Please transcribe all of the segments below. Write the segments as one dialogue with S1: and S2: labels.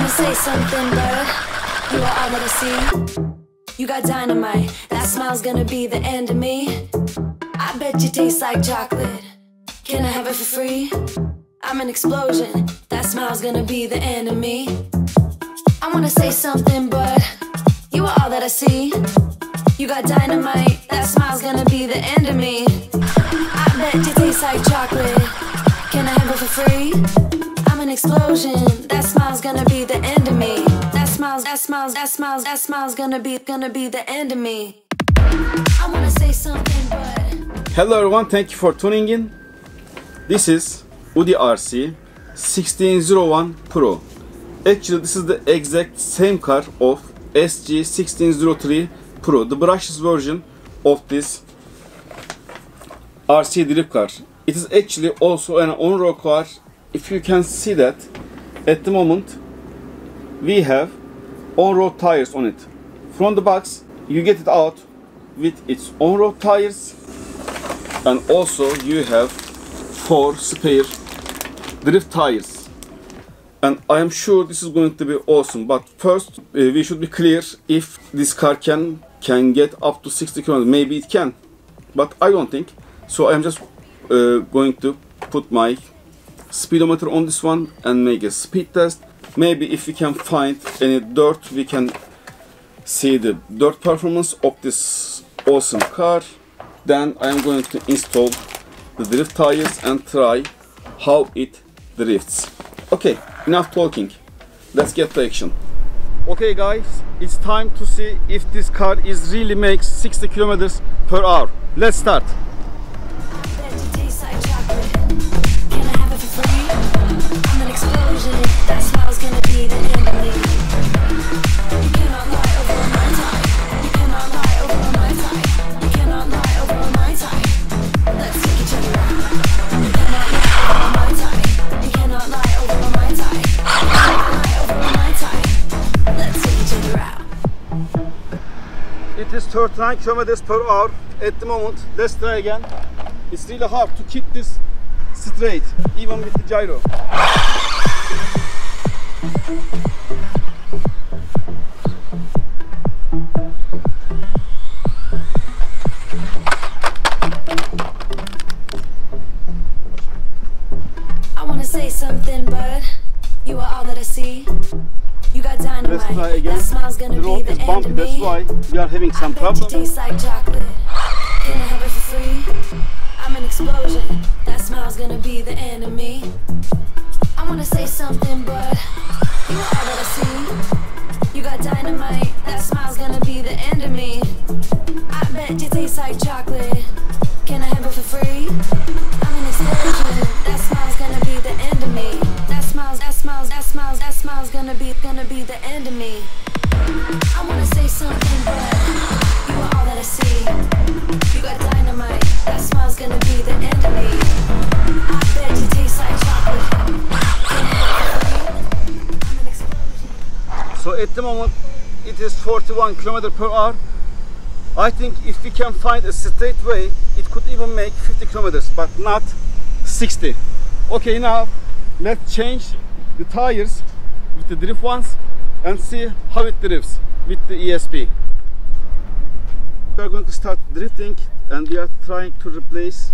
S1: say something, but you are all that I see. You got dynamite, that smile's gonna be the end of me. I bet you taste like chocolate. Can I have it for free? I'm an explosion, that smile's gonna be the end of me. I wanna say something, but you are all that I see. You got dynamite, that smile's gonna be the end of me. I bet you taste like chocolate. Can I have it for free? I'm an explosion, that smile's gonna be the end of me. That smile's gonna be the end of me. I wanna say something, but...
S2: Hello everyone, thank you for tuning in. This is UDIRC 1601 Pro. Actually, this is the exact same car of SG1603 Pro, the brushless version of this RC drift car. It is actually also an on-road car. If you can see that, at the moment we have on-road tires on it. From the box you get it out with its on-road tires, and also you have 4 spare drift tires. And I am sure this is going to be awesome. But first we should be clear if this car can get up to 60 km. Maybe it can, but I don't think so. I am just going to put my speedometer on this one and make a speed test. Maybe if we can find any dirt, we can see the dirt performance of this awesome car. Then I am going to install the drift tires and try how it drifts. Okay, enough talking. Let's get to action. Okay guys, it's time to see if this car is really makes 60 km per hour. Let's start. It is 39 km per hour at the moment. Let's try again. It's really hard to keep this straight, even with the gyro.
S1: I wanna say something, but you are all that I see. You got dynamite.
S2: Let's try again.
S1: That smile's gonna
S2: the road
S1: be
S2: is
S1: the
S2: bumpy,
S1: end of
S2: that's
S1: me.
S2: why we are having some problems.
S1: Taste like chocolate. Can I have it for free? I'm an explosion. That smile's gonna be the end of me. I wanna say something, but you are all that I see. You got dynamite. That smile's gonna be the end of me. I bet you taste like chocolate. Can I have it for free? I'm an explosion. That smile's gonna be the end of me. That smile's gonna be the end of me. I wanna say something, but you are all that I see. You got dynamite. That smile's gonna be the end of me. I bet you taste like chocolate. Can I have it for free? I'm an explosion.
S2: So at the moment it is 41 km per hour. I think if we can find a straight way, it could even make 50 km, but not 60. Okay, now let's change the tires with the drift ones and see how it drifts with the ESP. We are going to start drifting, and we are trying to replace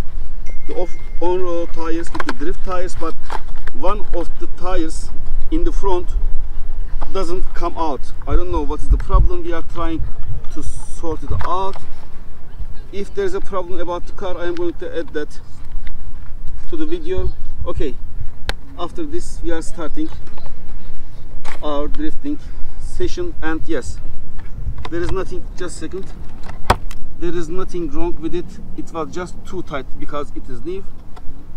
S2: the on-road tires with the drift tires, but one of the tires in the front doesn't come out. I don't know what is the problem. We are trying to sort it out. If there's a problem about the car, I am going to add that to the video. Okay, after this we are starting our drifting session, and yes, there is nothing, just a second, there is nothing wrong with it. It was just too tight because it is new.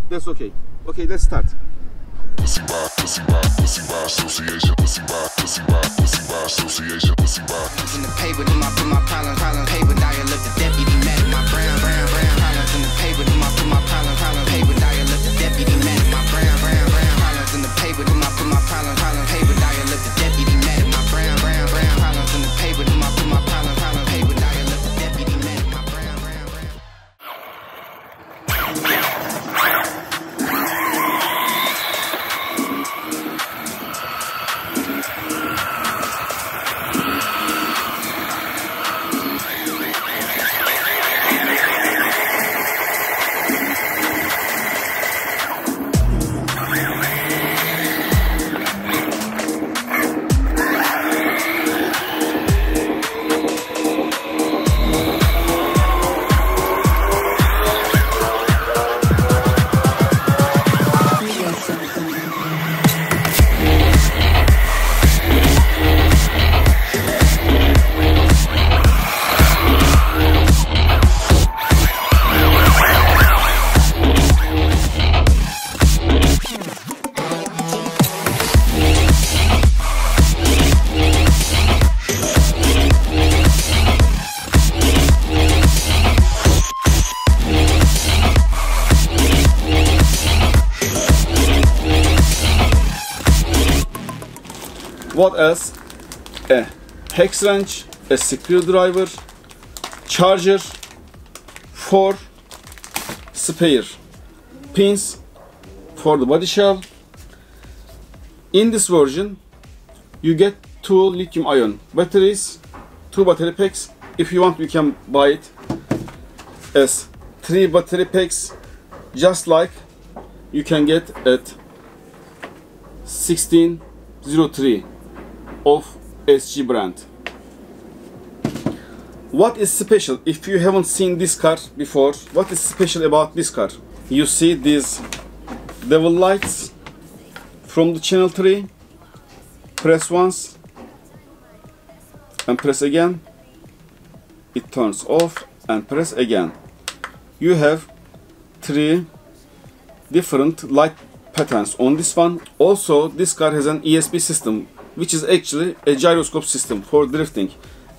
S2: That's okay. Okay, let's start.
S3: Pussy by association, pussy by association, pussy by. In the paper, put my problems, paper dial up the deputy mad at my brown problems in the paper, put my problems, paper dial up the deputy mad at my brown problems in the paper, put my problems, paper dial up the deputy mad at my brown problems in the paper, put my problems, paper dial up the deputy mad at my brown.
S2: What else? A hex wrench, a screwdriver, charger, 4 spare pins for the body shell. In this version, you get 2 lithium-ion batteries, 2 battery packs. If you want, you can buy it as 3 battery packs, just like you can get at 1603 of SG brand. What is special? If you haven't seen this car before, what is special about this car? You see these devil lights from the channel 3. Press once and press again, it turns off, and press again. You have 3 different light patterns on this one. Also, this car has an ESP system, which is actually a gyroscope system for drifting.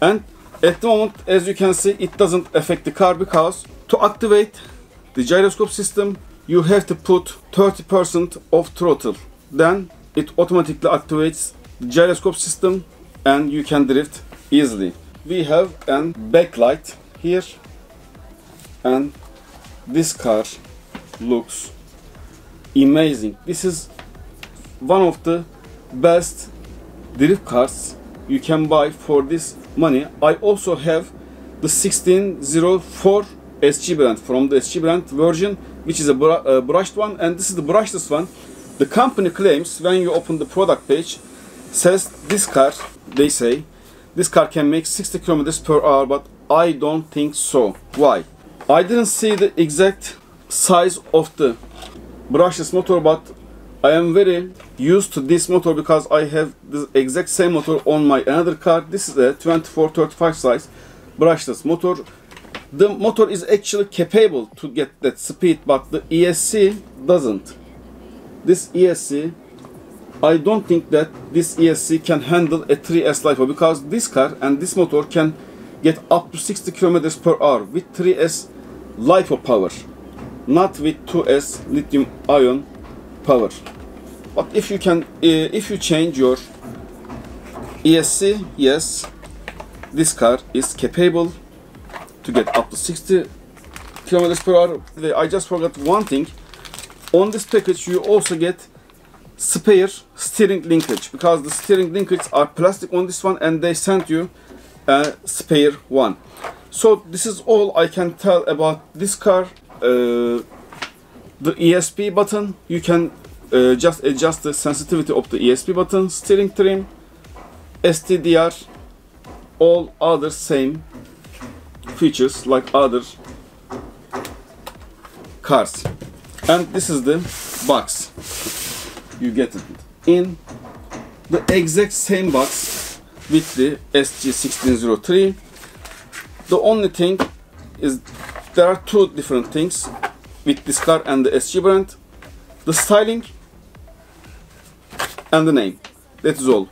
S2: And at the moment, as you can see, it doesn't affect the car, because to activate the gyroscope system, you have to put 30% of throttle. Then it automatically activates the gyroscope system and you can drift easily. We have a backlight here, and this car looks amazing. This is one of the best drift cars you can buy for this money. I also have the 1604 SG brand, from the SG brand version, which is a brushed one, and this is the brushless one. The company claims, when you open the product page, says this car, they say this car can make 60 km per hour, but I don't think so. Why? I didn't see the exact size of the brushless motor, but I am very used to this motor because I have the exact same motor on my another car. This is a 24-35 size brushless motor. The motor is actually capable to get that speed, but the ESC doesn't. This ESC, I don't think that this ESC can handle a 3S LiPo, because this car and this motor can get up to 60 km per hour with 3S LiPo power, not with 2S lithium-ion power. But if you change your ESC, yes, this car is capable to get up to 60 km per hour. I just forgot one thing. On this package, you also get spare steering linkage, because the steering linkages are plastic on this one, and they sent you a spare one. So this is all I can tell about this car. The ESP button, you can just adjust the sensitivity of the ESP button, steering trim, STDR, all other same features like other cars. And this is the box. You get it in the exact same box with the SG1603. The only thing is there are 2 different things with this car and the SG brand: the styling and the name. That is all.